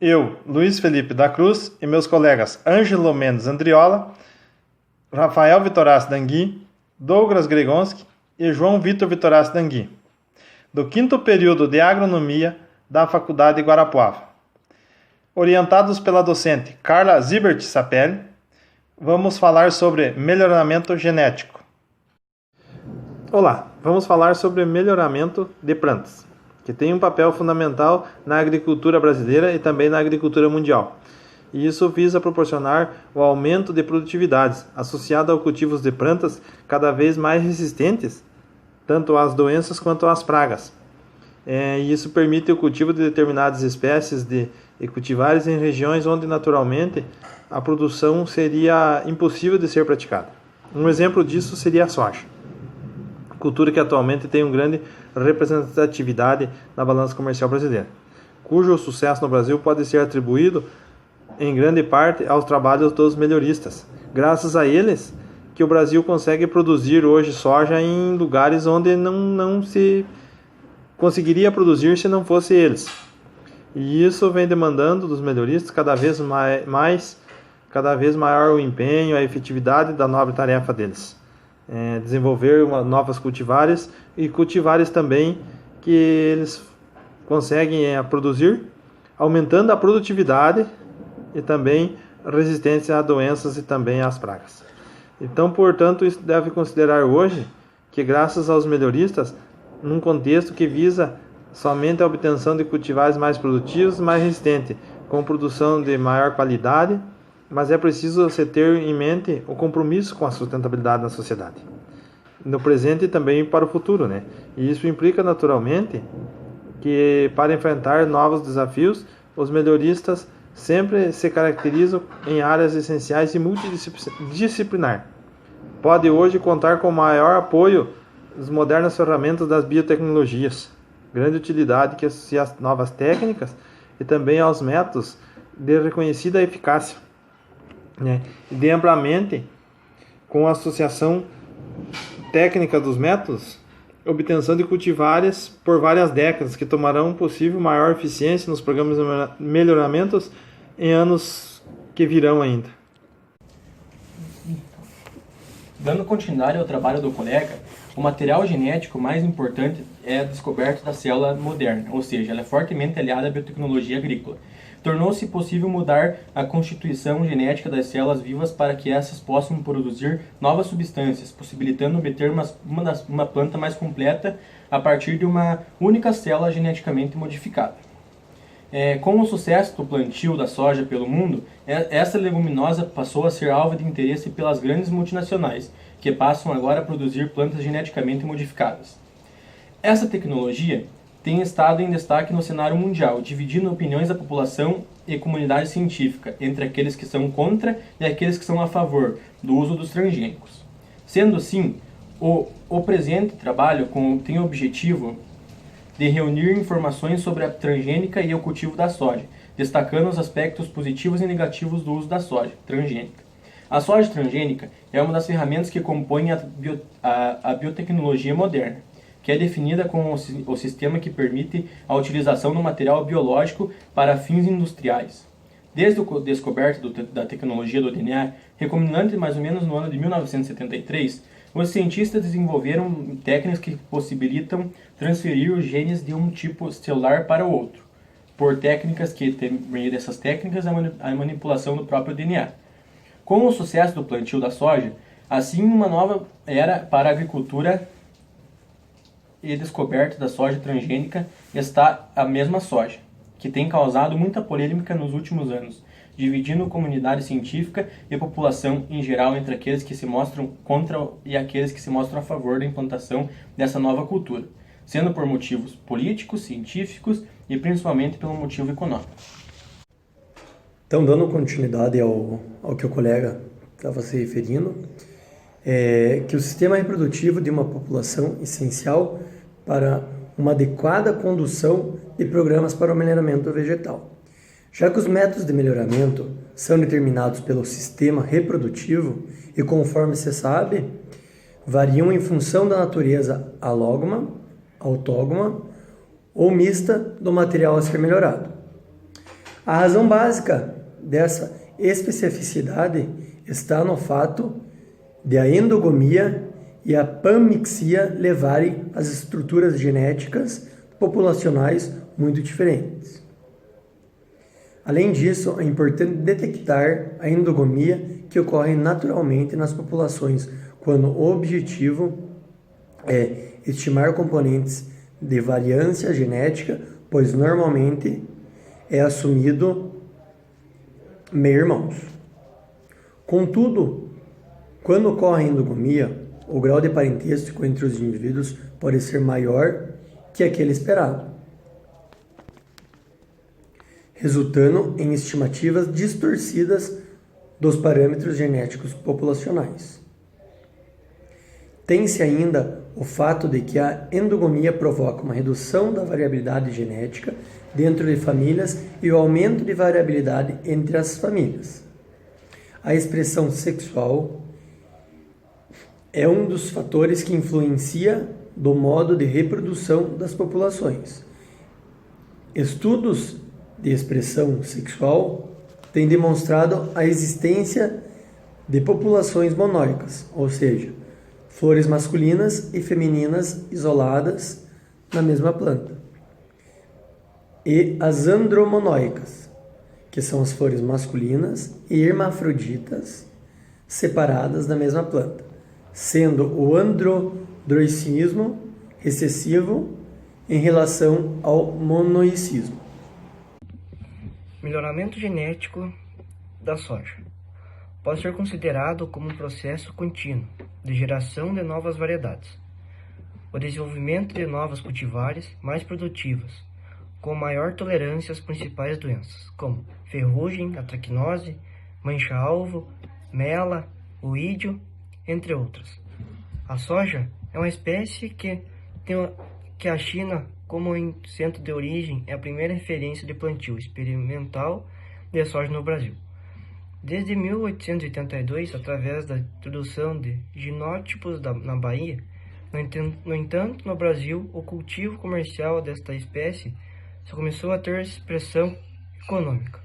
Eu, Luiz Felipe da Cruz, e meus colegas Ângelo Mendes Andriola, Rafael Vitorace Dangui, Douglas Gregonski e João Vitor Vitorace Dangui, do 5º período de Agronomia da Faculdade de Guarapuava. Orientados pela docente Carla Zibert Sapelli, vamos falar sobre melhoramento genético. Olá, vamos falar sobre melhoramento de plantas, que tem um papel fundamental na agricultura brasileira e também na agricultura mundial. E isso visa proporcionar o aumento de produtividades, associado a cultivos de plantas cada vez mais resistentes, tanto às doenças quanto às pragas. E isso permite o cultivo de determinadas espécies de cultivares em regiões onde naturalmente a produção seria impossível de ser praticada. Um exemplo disso seria a soja, cultura que atualmente tem uma grande representatividade na balança comercial brasileira, cujo sucesso no Brasil pode ser atribuído em grande parte aos trabalhos dos melhoristas. Graças a eles que o Brasil consegue produzir hoje soja em lugares onde não se conseguiria produzir se não fosse eles. E isso vem demandando dos melhoristas cada vez maior o empenho, a efetividade da nobre tarefa deles. Desenvolver novas cultivares e cultivares também que eles conseguem produzir, aumentando a produtividade e também resistência a doenças e também às pragas. Então, portanto, isso deve considerar hoje que graças aos melhoristas, num contexto que visa somente a obtenção de cultivares mais produtivos, mais resistentes, com produção de maior qualidade, mas é preciso você ter em mente o compromisso com a sustentabilidade na sociedade, no presente e também para o futuro, né? E isso implica naturalmente que para enfrentar novos desafios, os melhoristas sempre se caracterizam em áreas essenciais e multidisciplinar. Pode hoje contar com maior apoio das modernas ferramentas das biotecnologias, grande utilidade que associa às novas técnicas e também aos métodos de reconhecida eficácia, e de amplamente com a associação técnica dos métodos, obtenção de cultivares por várias décadas que tomarão possível maior eficiência nos programas de melhoramentos em anos que virão ainda. Dando continuidade ao trabalho do colega, o material genético mais importante é a descoberta da célula moderna, ou seja, ela é fortemente aliada à biotecnologia agrícola. Tornou-se possível mudar a constituição genética das células vivas para que essas possam produzir novas substâncias, possibilitando obter uma planta mais completa a partir de uma única célula geneticamente modificada. Com o sucesso do plantio da soja pelo mundo, essa leguminosa passou a ser alvo de interesse pelas grandes multinacionais, que passam agora a produzir plantas geneticamente modificadas. Essa tecnologia tem estado em destaque no cenário mundial, dividindo opiniões da população e comunidade científica entre aqueles que são contra e aqueles que são a favor do uso dos transgênicos. Sendo assim, o presente trabalho tem o objetivo de reunir informações sobre a transgênica e o cultivo da soja, destacando os aspectos positivos e negativos do uso da soja transgênica. A soja transgênica é uma das ferramentas que compõem a biotecnologia moderna, que é definida como o sistema que permite a utilização do material biológico para fins industriais. Desde a descoberta da tecnologia do DNA, recombinante mais ou menos no ano de 1973, os cientistas desenvolveram técnicas que possibilitam transferir os genes de um tipo celular para o outro, por técnicas que, por meio dessas técnicas, a manipulação do próprio DNA. Com o sucesso do plantio da soja, assim uma nova era para a agricultura e descoberta da soja transgênica está a mesma soja, que tem causado muita polêmica nos últimos anos, dividindo a comunidade científica e a população em geral entre aqueles que se mostram contra e aqueles que se mostram a favor da implantação dessa nova cultura, sendo por motivos políticos, científicos e principalmente pelo motivo econômico. Então, dando continuidade ao que o colega estava se referindo, que o sistema reprodutivo de uma população é essencial para uma adequada condução de programas para o melhoramento vegetal. Já que os métodos de melhoramento são determinados pelo sistema reprodutivo e, conforme se sabe, variam em função da natureza alógama, autógama ou mista do material a ser melhorado. A razão básica dessa especificidade está no fato de a endogamia e a panmixia levarem as estruturas genéticas populacionais muito diferentes. Além disso, é importante detectar a endogamia que ocorre naturalmente nas populações, quando o objetivo é estimar componentes de variância genética, pois normalmente é assumido meio-irmãos. Contudo, quando ocorre a endogamia, o grau de parentesco entre os indivíduos pode ser maior que aquele esperado, resultando em estimativas distorcidas dos parâmetros genéticos populacionais. Tem-se ainda o fato de que a endogamia provoca uma redução da variabilidade genética dentro de famílias e o aumento de variabilidade entre as famílias. A expressão sexual é um dos fatores que influencia do modo de reprodução das populações. Estudos de expressão sexual têm demonstrado a existência de populações monóicas, ou seja, flores masculinas e femininas isoladas na mesma planta, e as andromonóicas, que são as flores masculinas e hermafroditas separadas da mesma planta, sendo o androdroicismo recessivo em relação ao monoicismo. Melhoramento genético da soja pode ser considerado como um processo contínuo de geração de novas variedades. O desenvolvimento de novas cultivares mais produtivas, com maior tolerância às principais doenças, como ferrugem, atracnose, mancha-alvo, mela, oídio, entre outras. A soja é uma espécie que a China, como centro de origem, é a primeira referência de plantio experimental de soja no Brasil. Desde 1882, através da introdução de genótipos na Bahia, no entanto, no Brasil, o cultivo comercial desta espécie só começou a ter expressão econômica.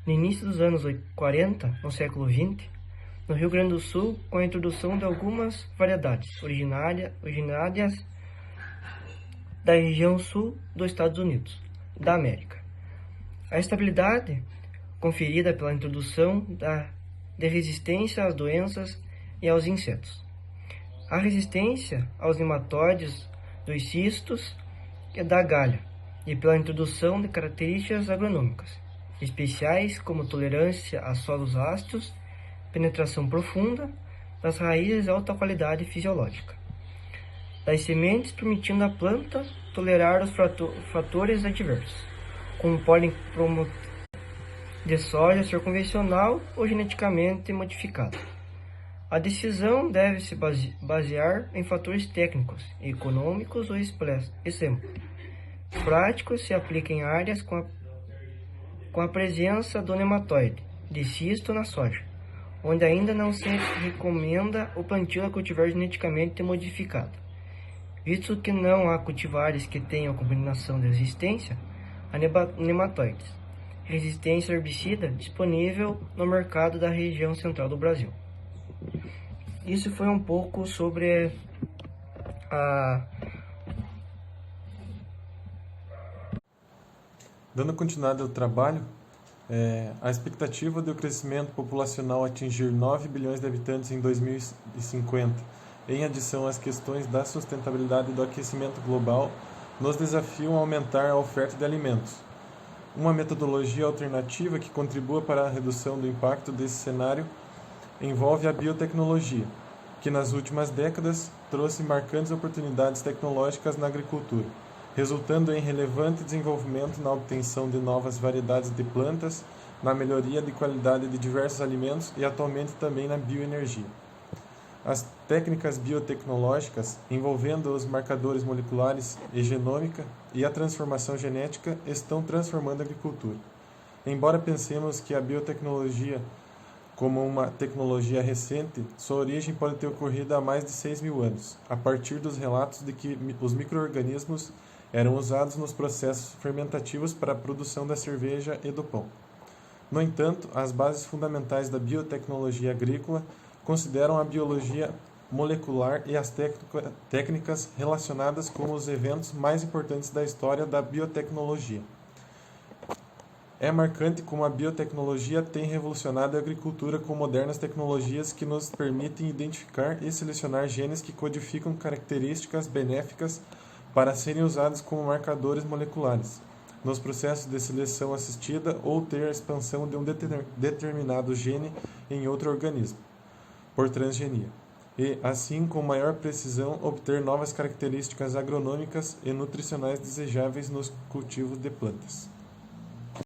No início dos anos 40, no século XX, no Rio Grande do Sul, com a introdução de algumas variedades originárias da região sul dos Estados Unidos da América. A estabilidade conferida pela introdução de resistência às doenças e aos insetos. A resistência aos nematóides dos cistos e da galha, e pela introdução de características agronômicas especiais como tolerância a solos ácidos, penetração profunda das raízes e alta qualidade fisiológica das sementes, permitindo à planta tolerar os fatores adversos, como podem de soja ser convencional ou geneticamente modificado. A decisão deve se basear em fatores técnicos, econômicos ou exemplo. Práticos se aplica em áreas com a presença do nematóide de cisto na soja, onde ainda não se recomenda o plantio a cultivar geneticamente modificado, visto que não há cultivares que tenham combinação de resistência a nematóides, resistência a herbicida disponível no mercado da região central do Brasil. Isso foi um pouco sobre Dando continuidade ao trabalho, a expectativa de o crescimento populacional atingir 9 bilhões de habitantes em 2050, em adição às questões da sustentabilidade e do aquecimento global, nos desafiam a aumentar a oferta de alimentos. Uma metodologia alternativa que contribua para a redução do impacto desse cenário envolve a biotecnologia, que nas últimas décadas trouxe marcantes oportunidades tecnológicas na agricultura, resultando em relevante desenvolvimento na obtenção de novas variedades de plantas, na melhoria de qualidade de diversos alimentos e atualmente também na bioenergia. As técnicas biotecnológicas envolvendo os marcadores moleculares e genômica e a transformação genética estão transformando a agricultura. Embora pensemos que a biotecnologia como uma tecnologia recente, sua origem pode ter ocorrido há mais de 6.000 anos, a partir dos relatos de que os micro-organismos eram usados nos processos fermentativos para a produção da cerveja e do pão. No entanto, as bases fundamentais da biotecnologia agrícola consideram a biologia molecular e as técnicas relacionadas com os eventos mais importantes da história da biotecnologia. É marcante como a biotecnologia tem revolucionado a agricultura com modernas tecnologias que nos permitem identificar e selecionar genes que codificam características benéficas para serem usados como marcadores moleculares nos processos de seleção assistida ou ter a expansão de um determinado gene em outro organismo, por transgenia, e, assim, com maior precisão, obter novas características agronômicas e nutricionais desejáveis nos cultivos de plantas.